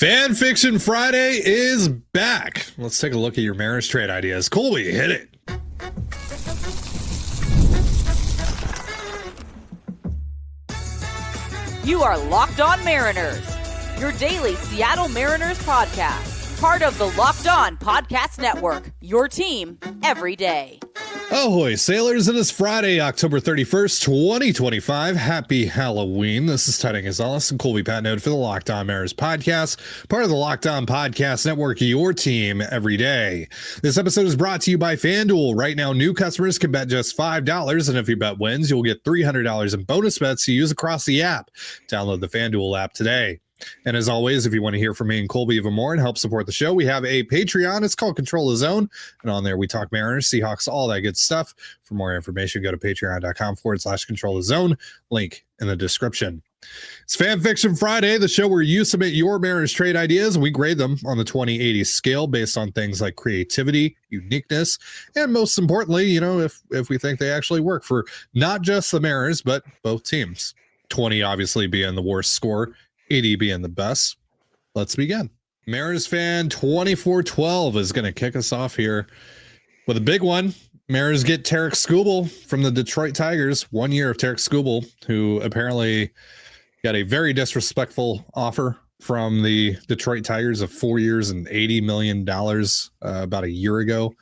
Fan Fiction Friday is back. Let's take a look at your Mariners trade ideas. Colby, hit it. You are Locked On Mariners, your daily Seattle Mariners podcast. Part of the Locked On Podcast Network, your team every day. Ahoy, sailors. It is Friday, October 31st, 2025. Happy Halloween. This is Tarik Skubal and Colby Patnode for the Locked On Mariners podcast, part of the Locked On Podcast Network, your team every day. This episode is brought to you by FanDuel. Right now, new customers can bet just $5, and if your bet wins, you'll get $300 in bonus bets to use across the app. Download the FanDuel app today. And as always, if you want to hear from me and Colby even more and help support the show, we have a Patreon. It's called Control the Zone. And on there, we talk Mariners, Seahawks, all that good stuff. For more information, go to patreon.com/Control the Zone. Link in the description. It's Fan Fiction Friday, the show where you submit your Mariners trade ideas. And we grade them on the 20/80 scale based on things like creativity, uniqueness, and most importantly, if we think they actually work for not just the Mariners, but both teams. 20 obviously being the worst score, 80 being the best. Let's begin. Mariners fan 2412 is going to kick us off here with a big one. Mariners get Tarik Skubal from the Detroit Tigers. 1 year of Tarik Skubal, who apparently got a very disrespectful offer from the Detroit Tigers of 4 years and $80 million about a year ago.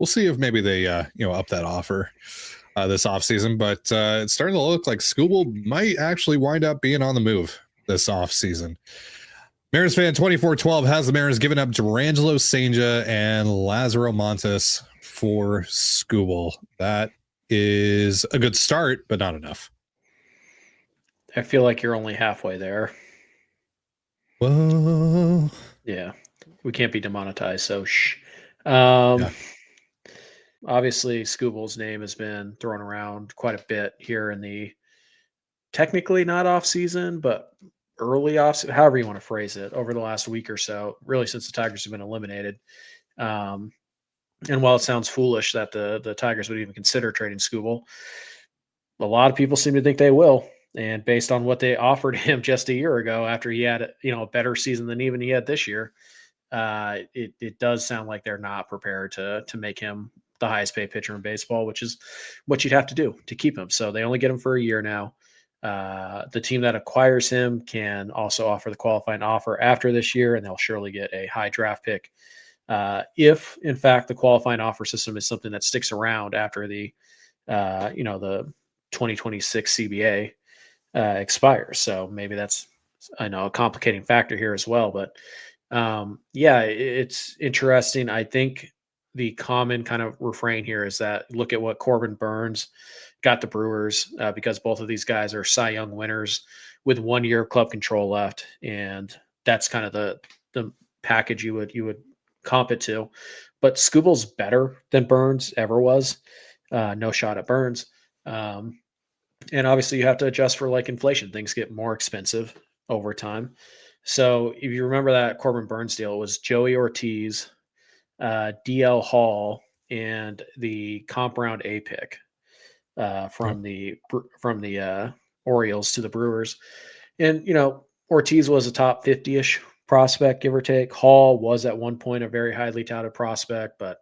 We'll see if maybe they up that offer this offseason, but it's starting to look like Skubal might actually wind up being on the move this offseason. Mariners fan 2412 has the Mariners giving up Durangelo Sanger and Lazaro Montes for Skubal. That is a good start, but not enough. I feel like you're only halfway there. Whoa. Yeah, we can't be demonetized, so shh. Obviously, Skubal's name has been thrown around quite a bit here in the technically not off season, but early off, however you want to phrase it, over the last week or so, really since the Tigers have been eliminated. And while it sounds foolish that the Tigers would even consider trading Skubal, a lot of people seem to think they will. And based on what they offered him just a year ago, after he had a better season than even he had this year, it does sound like they're not prepared to make him the highest paid pitcher in baseball, which is what you'd have to do to keep him. So they only get him for a year now. The team that acquires him can also offer the qualifying offer after this year, and they'll surely get a high draft pick. If in fact the qualifying offer system is something that sticks around after the 2026 CBA expires. So maybe that's, a complicating factor here as well, but it's interesting. I think the common kind of refrain here is that look at what Corbin Burnes got the Brewers, because both of these guys are Cy Young winners with 1 year of club control left. And that's kind of the package you would comp it to. But Skubal's better than Burnes ever was. No shot at Burnes. And obviously you have to adjust for like inflation. Things get more expensive over time. So if you remember that Corbin Burnes deal, it was Joey Ortiz, DL Hall, and the comp round A pick from the Orioles to the Brewers. And, Ortiz was a top 50-ish prospect, give or take. Hall was at one point a very highly touted prospect, but,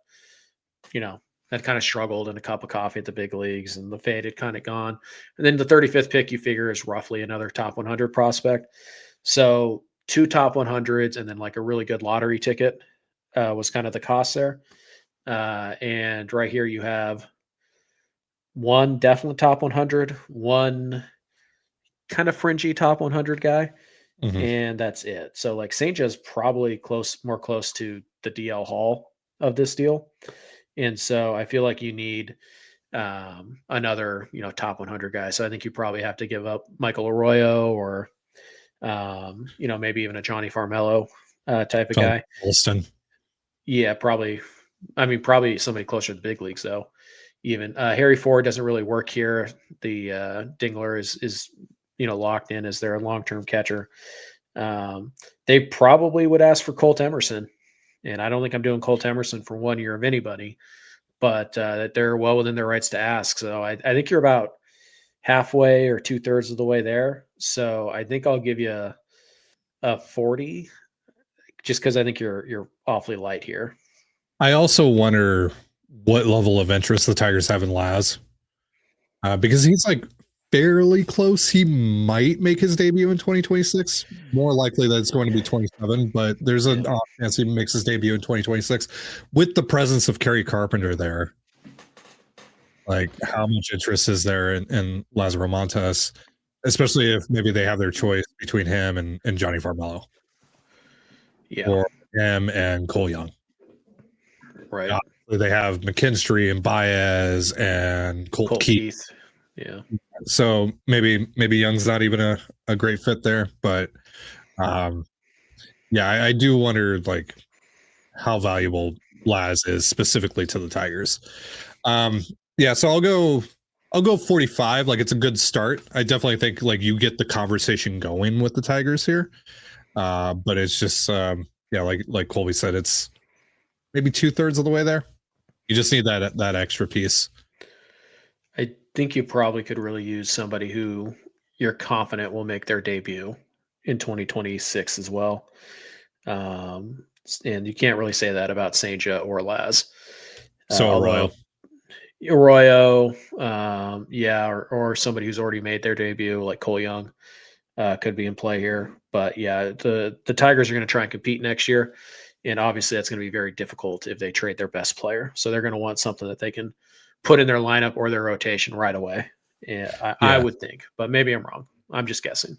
had kind of struggled in a cup of coffee at the big leagues, and the fade had kind of gone. And then the 35th pick, you figure, is roughly another top 100 prospect. So 2 top 100s and then like a really good lottery ticket was kind of the cost there. And right here you have one definite top 100, one kind of fringy top 100 guy, and that's it. So like Sanchez probably more close to the DL Hall of this deal. And so I feel like you need another, top 100 guy. So I think you probably have to give up Michael Arroyo or, maybe even a Johnny Farmelo type of guy. Wilson. Yeah, probably. I mean, probably somebody closer to the big leagues, though. Even Harry Ford doesn't really work here. The Dingler is locked in as their long-term catcher. They probably would ask for Colt Emerson, and I don't think I'm doing Colt Emerson for 1 year of anybody, but that they're well within their rights to ask. So I think you're about halfway or 2/3 of the way there. So I think I'll give you a 40 just because I think you're awfully light here. I also wonder what level of interest the Tigers have in Laz, because he's like fairly close. He might make his debut in 2026. More likely that it's going to be 27, but there's an off chance he makes his debut in 2026 with the presence of Kerry Carpenter there. Like, how much interest is there in Lazaro Montes, especially if maybe they have their choice between him and Johnny Farmelo, or him and Cole Young. Right. They have McKinstry and Baez and Colt Keith. Yeah. So maybe Young's not even a great fit there, but I do wonder like how valuable Laz is specifically to the Tigers. So I'll go 45. Like, it's a good start. I definitely think like you get the conversation going with the Tigers here. But it's just like Colby said, it's maybe 2/3 of the way there. You just need that extra piece. I think you probably could really use somebody who you're confident will make their debut in 2026 as well. And you can't really say that about Senja or Laz. So Arroyo, or somebody who's already made their debut, like Cole Young, could be in play here. But yeah, the Tigers are going to try and compete next year. And obviously that's going to be very difficult if they trade their best player. So they're going to want something that they can put in their lineup or their rotation right away. I would think, but maybe I'm wrong. I'm just guessing.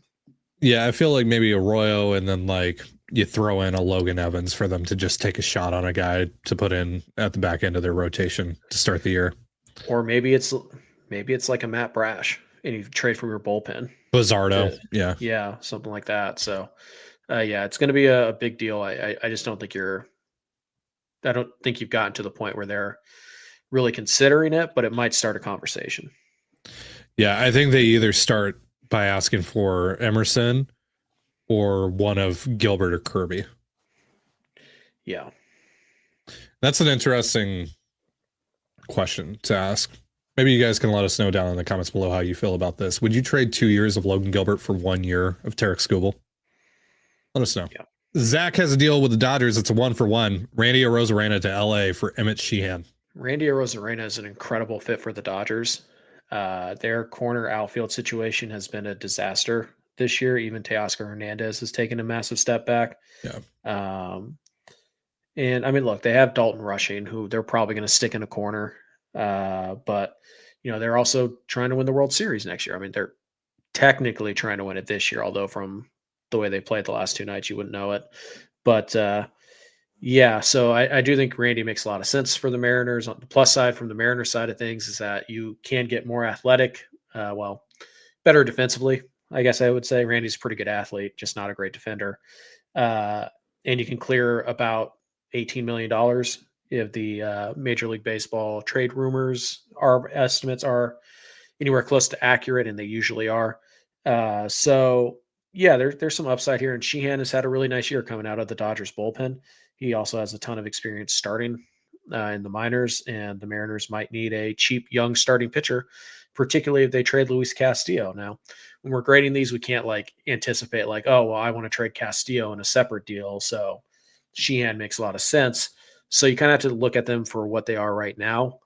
Yeah, I feel like maybe Arroyo, and then like you throw in a Logan Evans for them to just take a shot on a guy to put in at the back end of their rotation to start the year. Or maybe it's like a Matt Brash and you trade from your bullpen. Bizardo. Yeah, something like that. So it's going to be a big deal. I just don't think I don't think you've gotten to the point where they're really considering it, but it might start a conversation. Yeah, I think they either start by asking for Emerson or one of Gilbert or Kirby. Yeah. That's an interesting question to ask. Maybe you guys can let us know down in the comments below how you feel about this. Would you trade 2 years of Logan Gilbert for 1 year of Tarik Skubal? Let us know. Yeah. Zach has a deal with the Dodgers. It's a 1-for-1. Randy Arozarena to LA for Emmett Sheehan. Randy Arozarena is an incredible fit for the Dodgers. Their corner outfield situation has been a disaster this year. Even Teoscar Hernandez has taken a massive step back. Yeah. And I mean, look, they have Dalton Rushing, who they're probably going to stick in a corner. But they're also trying to win the World Series next year. I mean, they're technically trying to win it this year, although from the way they played the last 2 nights, you wouldn't know it. But so I do think Randy makes a lot of sense for the Mariners. On the plus side, from the Mariners side of things, is that you can get more athletic, better defensively. I guess I would say Randy's a pretty good athlete, just not a great defender. And you can clear about $18 million if the Major League Baseball trade rumors, our estimates are anywhere close to accurate, and they usually are. There's some upside here, and Sheehan has had a really nice year coming out of the Dodgers bullpen. He also has a ton of experience starting in the minors, and the Mariners might need a cheap, young starting pitcher, particularly if they trade Luis Castillo. Now, when we're grading these, we can't anticipate I want to trade Castillo in a separate deal. So Sheehan makes a lot of sense. So you kind of have to look at them for what they are right now.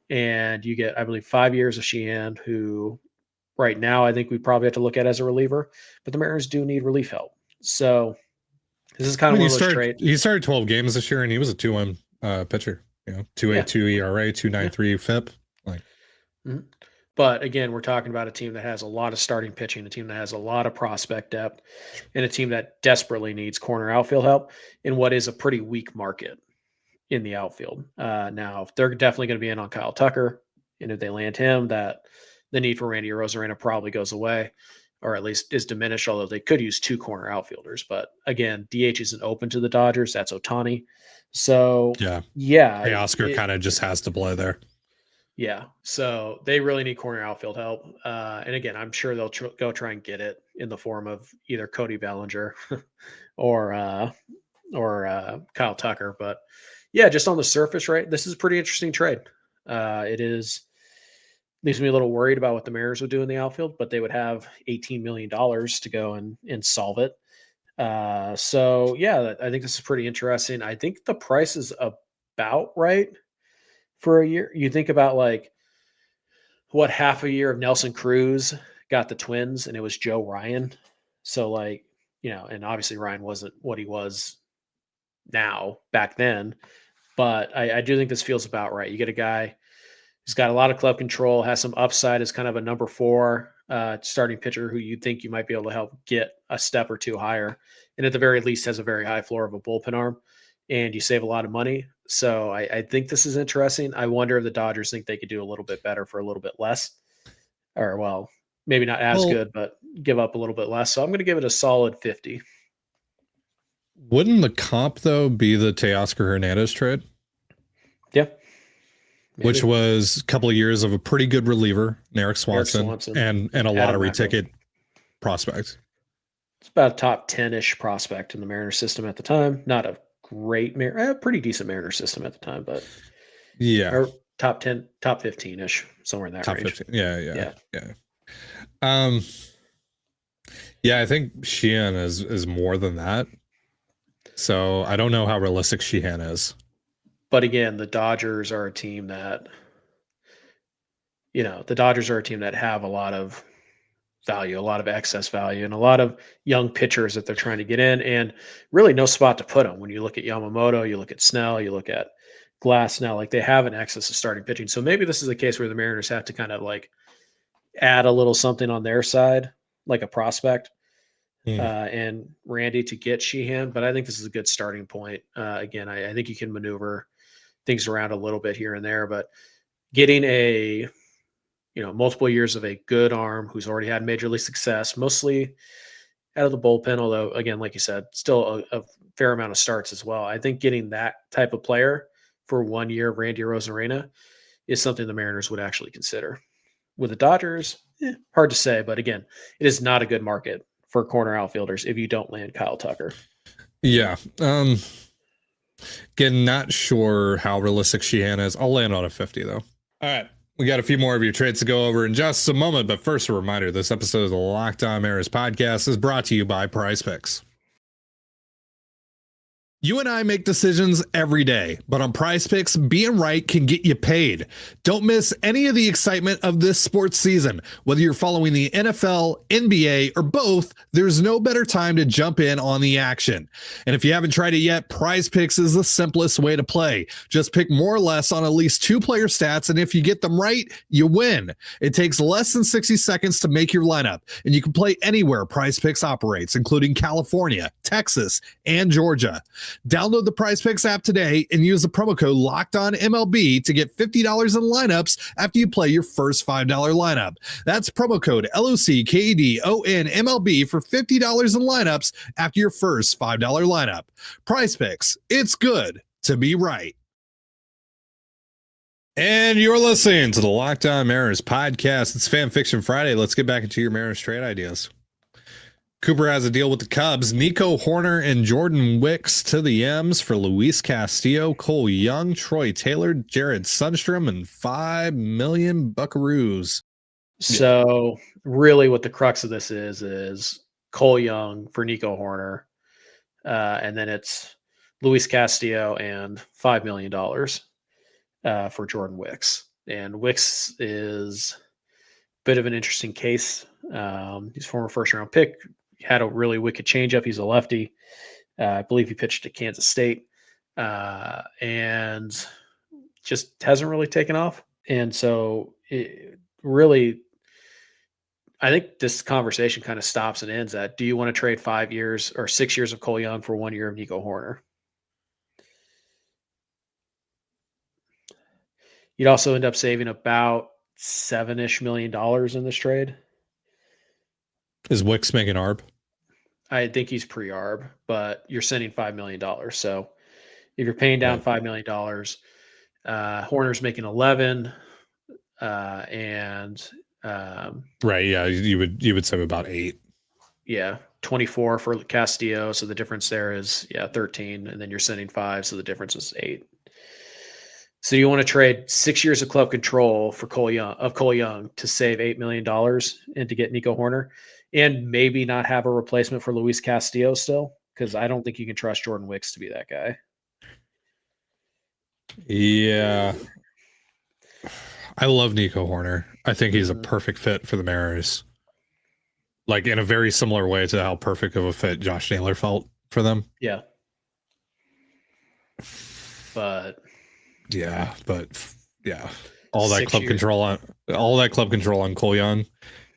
And you get, I believe, 5 years of Sheehan, who right now I think we probably have to look at as a reliever, but the Mariners do need relief help. So this is kind of one of those trades. He started 12 games this year, and he was a 2-1 pitcher. 2.82 ERA, 2.93 FIP. But again, we're talking about a team that has a lot of starting pitching, a team that has a lot of prospect depth, and a team that desperately needs corner outfield help in what is a pretty weak market in the outfield. Now, they're definitely going to be in on Kyle Tucker, and if they land him, that the need for Randy Arozarena probably goes away, or at least is diminished, although they could use 2 corner outfielders. But again, DH isn't open to the Dodgers. That's Ohtani. So, Hey, Oscar kind of just has to play there. Yeah. So they really need corner outfield help. And again, I'm sure they'll go try and get it in the form of either Cody Bellinger or Kyle Tucker. But yeah, just on the surface, right, this is a pretty interesting trade. It leaves me a little worried about what the Mariners would do in the outfield, but they would have $18 million to go and solve it. So yeah, I think this is pretty interesting. I think the price is about right for a year. You think about like what half a year of Nelson Cruz got the Twins, and it was Joe Ryan. So like, and obviously Ryan wasn't what he was now back then, but I do think this feels about right. You get a guy who's got a lot of club control, has some upside as kind of a number 4 starting pitcher who you think you might be able to help get a step or 2 higher, and at the very least has a very high floor of a bullpen arm, and you save a lot of money. So I think this is interesting. I wonder if the Dodgers think they could do a little bit better for a little bit less, or well, maybe not as good, but give up a little bit less. So I'm going to give it a solid 50. Wouldn't the comp though be the Teoscar Hernandez trade? Yeah. Maybe. Which was a couple of years of a pretty good reliever, Eric Swanson. And a lottery ticket prospect. It's about a top 10-ish prospect in the Mariners system at the time. Not a great pretty decent Mariners system at the time, but yeah, or top 10, top 15-ish, somewhere in that top range. 15. Yeah. Yeah, I think Sheehan is more than that. So I don't know how realistic Sheehan is. But again, the Dodgers are a team that, have a lot of value, a lot of excess value, and a lot of young pitchers that they're trying to get in, and really no spot to put them. When you look at Yamamoto, you look at Snell, you look at Glass now, like they have an excess of starting pitching. So maybe this is a case where the Mariners have to kind of like add a little something on their side, like a prospect. And Randy to get Sheehan, but I think this is a good starting point. Again, I think you can maneuver things around a little bit here and there, but getting a, multiple years of a good arm who's already had major league success, mostly out of the bullpen, although again, like you said, still a fair amount of starts as well. I think getting that type of player for 1 year of Randy Arozarena is something the Mariners would actually consider. With the Dodgers, hard to say, but again, it is not a good market for corner outfielders if you don't land Kyle Tucker. Yeah. Again, not sure how realistic Sheehan is. I'll land on a 50 though. All right. We got a few more of your trades to go over in just a moment, but first a reminder, this episode of the Locked On Mariners podcast is brought to you by PrizePicks. You and I make decisions every day, but on PrizePicks, being right can get you paid. Don't miss any of the excitement of this sports season. Whether you're following the NFL, NBA, or both, there's no better time to jump in on the action. And if you haven't tried it yet, PrizePicks is the simplest way to play. Just pick more or less on at least 2 player stats, and if you get them right, you win. It takes less than 60 seconds to make your lineup, and you can play anywhere PrizePicks operates, including California, Texas, and Georgia. Download the PrizePicks app today and use the promo code LOCKEDONMLB to get $50 in lineups after you play your first $5 lineup. That's promo code LOCKEDONMLB for $50 in lineups after your first $5 lineup. PrizePicks, it's good to be right. And you're listening to the Locked On Mariners podcast. It's Fan Fiction Friday. Let's get back into your Mariners trade ideas. Cooper has a deal with the Cubs. Nico Hoerner and Jordan Wicks to the M's for Luis Castillo, Cole Young, Troy Taylor, Jared Sundstrom, and $5 million buckaroos. So really what the crux of this is Cole Young for Nico Hoerner. And then it's Luis Castillo and $5 million for Jordan Wicks. And Wicks is a bit of an interesting case. He's a former first-round pick. Had a really wicked changeup. He's a lefty. I believe he pitched at Kansas State and just hasn't really taken off. And so it really, I think this conversation kind of stops and ends at, do you want to trade 5 years or 6 years of Cole Young for 1 year of Nico Hoerner? You'd also end up saving about $7-ish million in this trade. Is Wicks making ARB? I think he's pre-ARB, but you're sending $5 million. So if you're paying down $5 million, Hoerner's making 11, and right, yeah, you would save about 8. Yeah, 24 for Castillo. So the difference there is 13, and then you're sending 5, so the difference is 8. So you want to trade 6 years of club control for Cole Young to save $8 million and to get Nico Hoerner. and maybe not have a replacement for Luis Castillo still, because I don't think you can trust Jordan Wicks to be that guy. Yeah. I love Nico Horner. I think he's a perfect fit for the Mariners. Like in a very similar way to how perfect of a fit Josh Naylor felt for them. Yeah. But all that club control on Cole Young,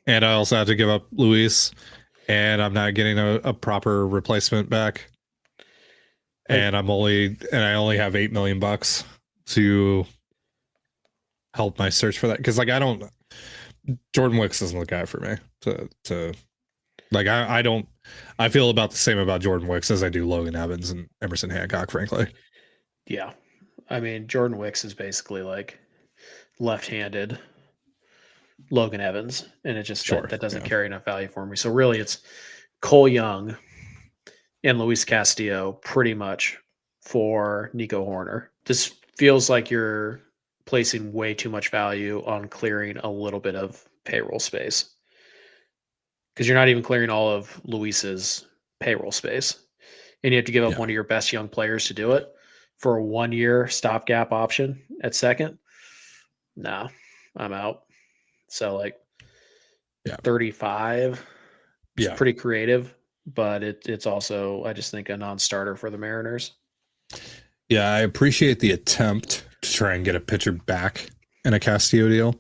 and I also have to give up Luis, and I'm not getting a proper replacement back, and I only have $8 million to help my search for that, because like Jordan Wicks isn't the guy for me to like. I feel about the same about Jordan Wicks as I do Logan Evans and Emerson Hancock, frankly. Yeah. I mean, Jordan Wicks is basically like left-handed Logan Evans, and it just that doesn't carry enough value for me. So really it's Cole Young and Luis Castillo pretty much for Nico Horner. This feels like you're placing way too much value on clearing a little bit of payroll space, because you're not even clearing all of Luis's payroll space, and you have to give up one of your best young players to do it for a 1-year stopgap option at second. No, I'm out. So like 35 is pretty creative, but it's also, I just think, a non-starter for the Mariners. Yeah, I appreciate the attempt to try and get a pitcher back in a Castillo deal.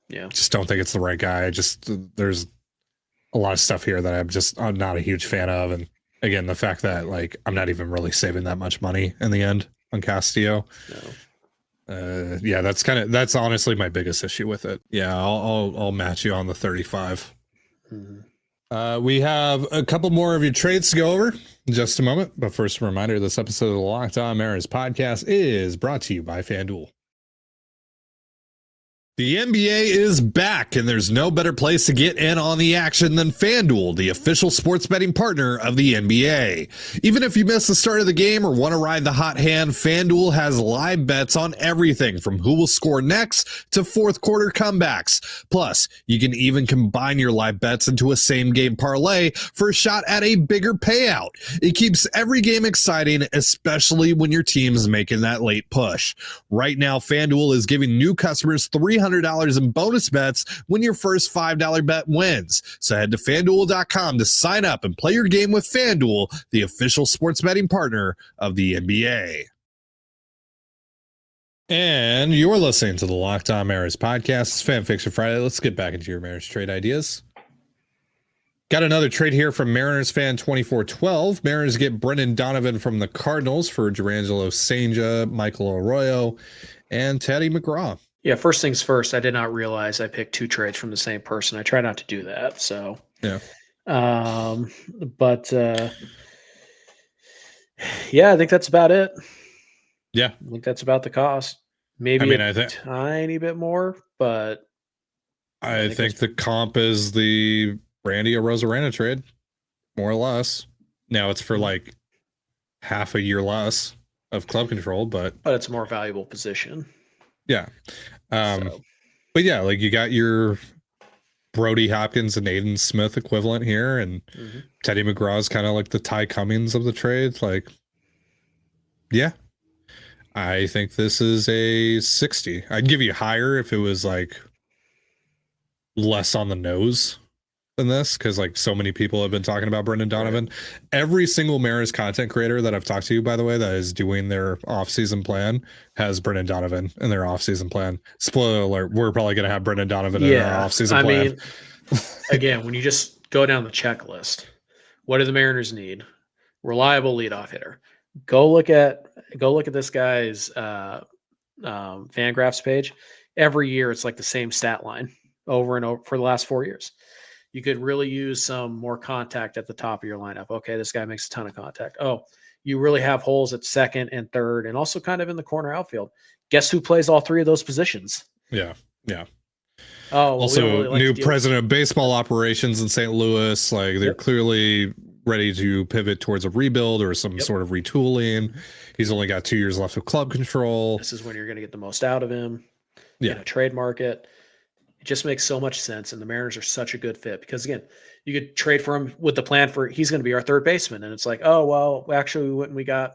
Yeah. Just don't think it's the right guy. There's a lot of stuff here that I'm not a huge fan of. And again, the fact that like I'm not even really saving that much money in the end on Castillo. No. That's honestly my biggest issue with it. Yeah, I'll match you on the 35. Mm-hmm. We have a couple more of your trades to go over in just a moment. But first, a reminder, this episode of the Locked On Mariners podcast is brought to you by FanDuel. The NBA is back, and there's no better place to get in on the action than FanDuel, the official sports betting partner of the NBA. Even if you miss the start of the game or want to ride the hot hand, FanDuel has live bets on everything from who will score next to fourth quarter comebacks. Plus, you can even combine your live bets into a same-game parlay for a shot at a bigger payout. It keeps every game exciting, especially when your team's making that late push. Right now, FanDuel is giving new customers $300 in bonus bets when your first $5 bet wins. So head to FanDuel.com to sign up and play your game with FanDuel, the official sports betting partner of the NBA. And you're listening to the Locked On Mariners podcast. It's Fan Fiction Friday. Let's get back into your Mariners trade ideas. Got another trade here from Mariners fan 2412. Mariners get Brendan Donovan from the Cardinals for Durangelo Senga, Michael Arroyo, and Teddy McGraw. Yeah, first things first, I did not realize I picked 2 trades from the same person. I try not to do that. So, yeah. I think that's about it. Yeah. I think that's about the cost. Maybe a tiny bit more, but I think the comp is the Randy Arozarena trade, more or less. Now it's for like half a year less of club control, but it's a more valuable position. Yeah. But yeah, like you got your Brody Hopkins and Aiden Smith equivalent here, and Teddy McGraw is kind of like the Ty Cummings of the trade. Like, yeah, I think this is a 60. I'd give you higher if it was like less on the nose than this, because like so many people have been talking about Brendan Donovan. Right. Every single Mariners content creator that I've talked to, by the way, that is doing their off-season plan has Brendan Donovan in their off-season plan. Spoiler alert, we're probably going to have Brendan Donovan in our off-season plan. I mean, again, when you just go down the checklist, what do the Mariners need? Reliable leadoff hitter. Go look at this guy's Fangraphs page. Every year, it's like the same stat line over and over for the last 4 years. You could really use some more contact at the top of your lineup. Okay, this guy makes a ton of contact. Oh, you really have holes at second and third, and also kind of in the corner outfield. Guess who plays all 3 of those positions? Yeah. Oh, well, also really like new president of baseball operations in St. Louis. Like they're clearly ready to pivot towards a rebuild or some sort of retooling. He's only got 2 years left of club control. This is when you're going to get the most out of him. Yeah. In a trade market. It just makes so much sense, and the Mariners are such a good fit because, again, you could trade for him with the plan for he's going to be our third baseman, and it's like, oh well, actually we went and we got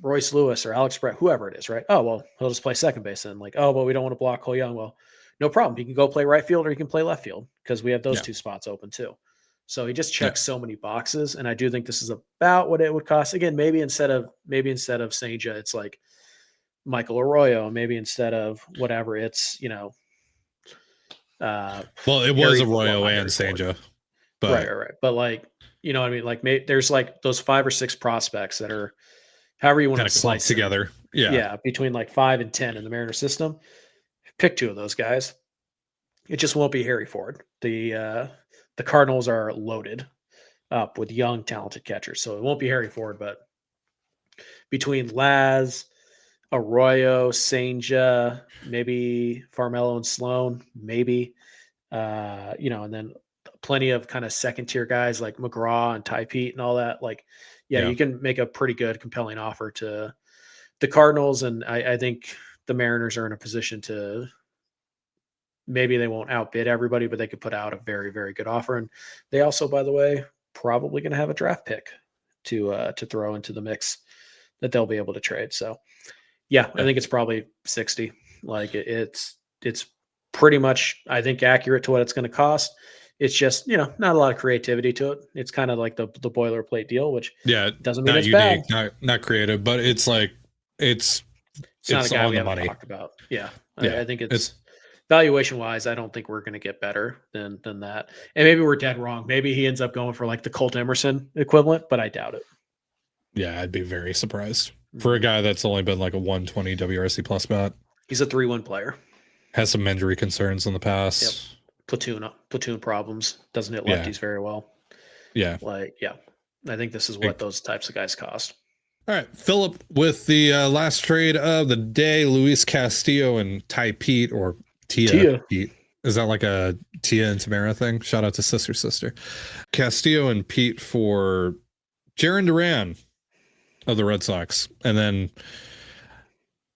Royce Lewis or Alex Brett, whoever it is, right? Oh well, he'll just play second base, and like, oh well, we don't want to block Cole Young. Well, no problem. He can go play right field or he can play left field because we have those two spots open too. So he just checks so many boxes, and I do think this is about what it would cost. Again, maybe instead of Senja, it's like Michael Arroyo. Maybe instead of whatever, it's well, it was Arroyo and Senja, but right. But like, you know what I mean? Like, there's like those 5 or 6 prospects that are, however you want to slice together. Yeah, between like 5 and 10 in the Mariner system. Pick 2 of those guys. It just won't be Harry Ford. The Cardinals are loaded up with young, talented catchers, so it won't be Harry Ford. But between Laz, Arroyo, Senja, maybe Farmelo and Sloan, maybe, and then plenty of kind of second tier guys like McGraw and Ty Pete and all that. Like, you can make a pretty good, compelling offer to the Cardinals. And I think the Mariners are in a position to, maybe they won't outbid everybody, but they could put out a very, very good offer. And they also, by the way, probably going to have a draft pick to throw into the mix that they'll be able to trade. So I think it's probably 60. Like it's pretty much, I think, accurate to what it's going to cost. It's just, not a lot of creativity to it. It's kind of like the boilerplate deal, which doesn't mean not it's unique, bad. Not creative, but it's like it's not a guy we haven't talked about. I think it's valuation wise. I don't think we're going to get better than that. And maybe we're dead wrong. Maybe he ends up going for like the Colt Emerson equivalent, but I doubt it. Yeah, I'd be very surprised for a guy that's only been like a 120 WRC plus bat. He's a 3-1 player. Has some injury concerns in the past. Yep. Platoon problems. Doesn't hit lefties very well. Yeah. I think this is what those types of guys cost. All right, Philip, with the last trade of the day, Luis Castillo and Ty Pete, or Tia. Pete. Is that like a Tia and Tamara thing? Shout out to Sister. Castillo and Pete for Jarren Duran of the Red Sox. And then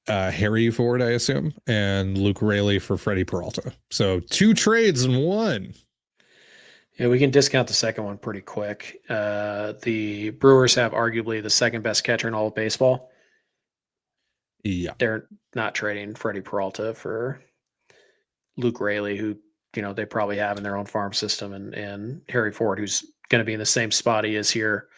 Harry Ford, I assume, and Luke Raley for Freddie Peralta. So 2 trades in one. Yeah, we can discount the second one pretty quick. The Brewers have arguably the second best catcher in all of baseball. Yeah. They're not trading Freddie Peralta for Luke Raley, who, they probably have in their own farm system, and Harry Ford, who's going to be in the same spot he is here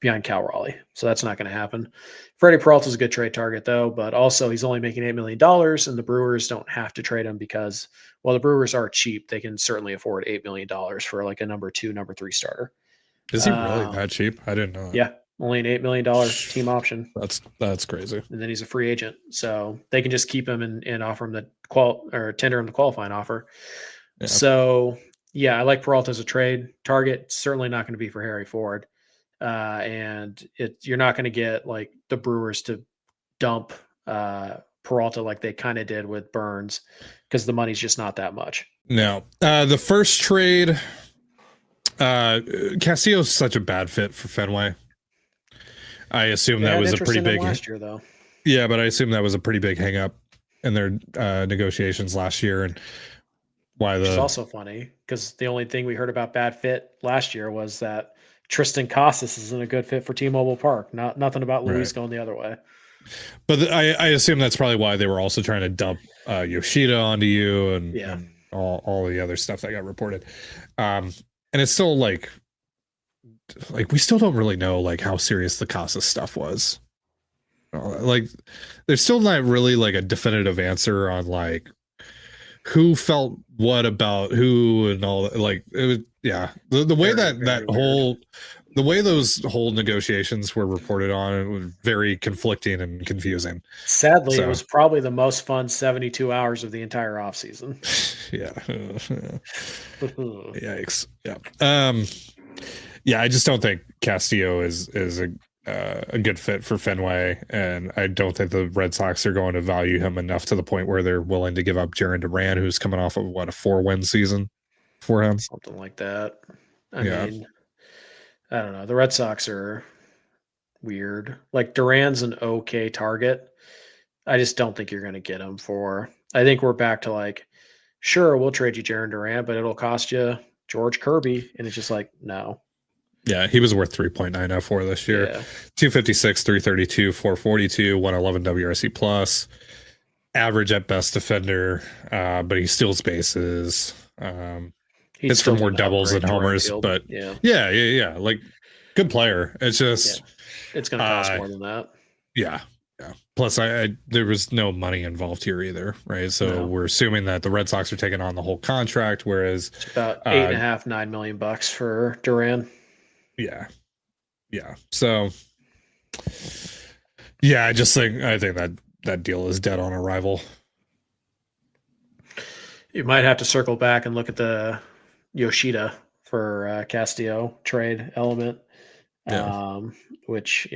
behind Cal Raleigh. So that's not going to happen. Freddie Peralta is a good trade target, though, but also he's only making $8 million, and the Brewers don't have to trade him because, while the Brewers are cheap, they can certainly afford $8 million for like a number 2, number 3 starter. Is he really that cheap? I didn't know that. Yeah, only an $8 million team option. That's crazy. And then he's a free agent, so they can just keep him and offer him tender him the qualifying offer. Yeah. So I like Peralta as a trade target. Certainly not going to be for Harry Ford. And you're not going to get like the Brewers to dump Peralta like they kind of did with Burns, because the money's just not that much. No. The first trade, Castillo's such a bad fit for Fenway. I assume that was a pretty big last year, though. Yeah, but I assume that was a pretty big hang up in their negotiations last year, and it's also funny because the only thing we heard about bad fit last year was that Tristan Casas isn't a good fit for T-Mobile Park. Nothing about Luis going the other way. But I assume that's probably why they were also trying to dump Yoshida onto you and all the other stuff that got reported. And it's still like we still don't really know like how serious the Casas stuff was. Like there's still not really like a definitive answer on like who felt what about who and all that. Like it was the way the way those whole negotiations were reported on, it was very conflicting and confusing. Sadly, it was probably the most fun 72 hours of the entire offseason. Yikes. I just don't think Castillo is a good fit for Fenway, and I don't think the Red Sox are going to value him enough to the point where they're willing to give up Jarren Duran, who's coming off of a 4-win season for him. Something like that. I mean, I don't know. The Red Sox are weird. Like Duran's an okay target. I just don't think you're going to get him for. I think we're back to like sure, we'll trade you Jaron Durant, but it'll cost you George Kirby. And it's just like, no. Yeah, he was worth 3.904 this year. Yeah. 256, 332, 442, 111 WRC plus. Average at best defender, but he steals bases. It's for more doubles than homers, but yeah. Like, good player. It's just it's going to cost more than that. Yeah. Plus, there was no money involved here either, right? So we're assuming that the Red Sox are taking on the whole contract, whereas it's about $8.5-9 million for Duran. Yeah. So, yeah, I think that deal is dead on arrival. You might have to circle back and look at the Yoshida for Castillo trade element, which,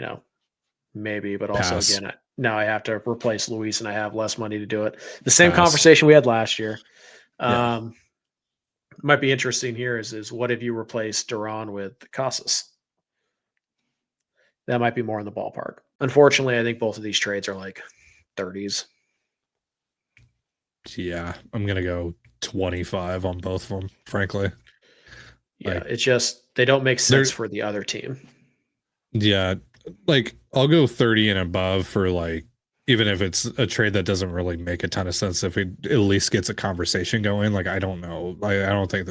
maybe, but also again, now I have to replace Luis and I have less money to do it. The same conversation we had last year. Might be interesting here is what if you replace Duran with Casas? That might be more in the ballpark. Unfortunately, I think both of these trades are like 30s. Yeah, I'm going to go 25 on both of them, frankly. Yeah, it's just they don't make sense for the other team. Yeah, like I'll go 30 and above for like, even if it's a trade that doesn't really make a ton of sense, if it at least gets a conversation going. Like, I don't know. I don't think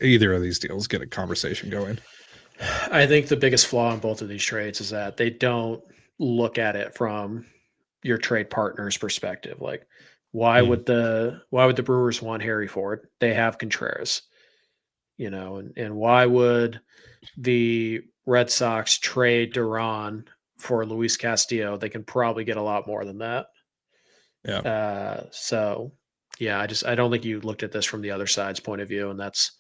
either of these deals get a conversation going. I think the biggest flaw in both of these trades is that they don't look at it from your trade partner's perspective. Like, why would the Brewers want Harry Ford? They have Contreras, and why would the Red Sox trade Duran for Luis Castillo? They can probably get a lot more than that. Yeah. I don't think you looked at this from the other side's point of view, and that's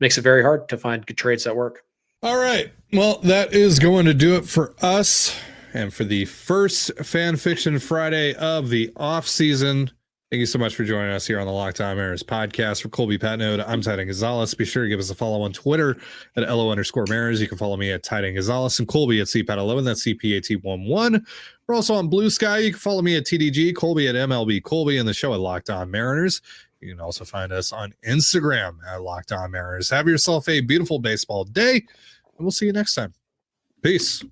makes it very hard to find good trades that work. All right. Well, that is going to do it for us and for the first Fan Fiction Friday of the off season. Thank you so much for joining us here on the Locked On Mariners podcast. For Colby Patnode, I'm Titan Gonzalez. Be sure to give us a follow on Twitter at @LO_Mariners. You can follow me at Titan Gonzalez and Colby at CPAT11. That's CPAT11. We're also on Blue Sky. You can follow me at TDG, Colby at MLB Colby, and the show at Locked On Mariners. You can also find us on Instagram at Locked On Mariners. Have yourself a beautiful baseball day, and we'll see you next time. Peace.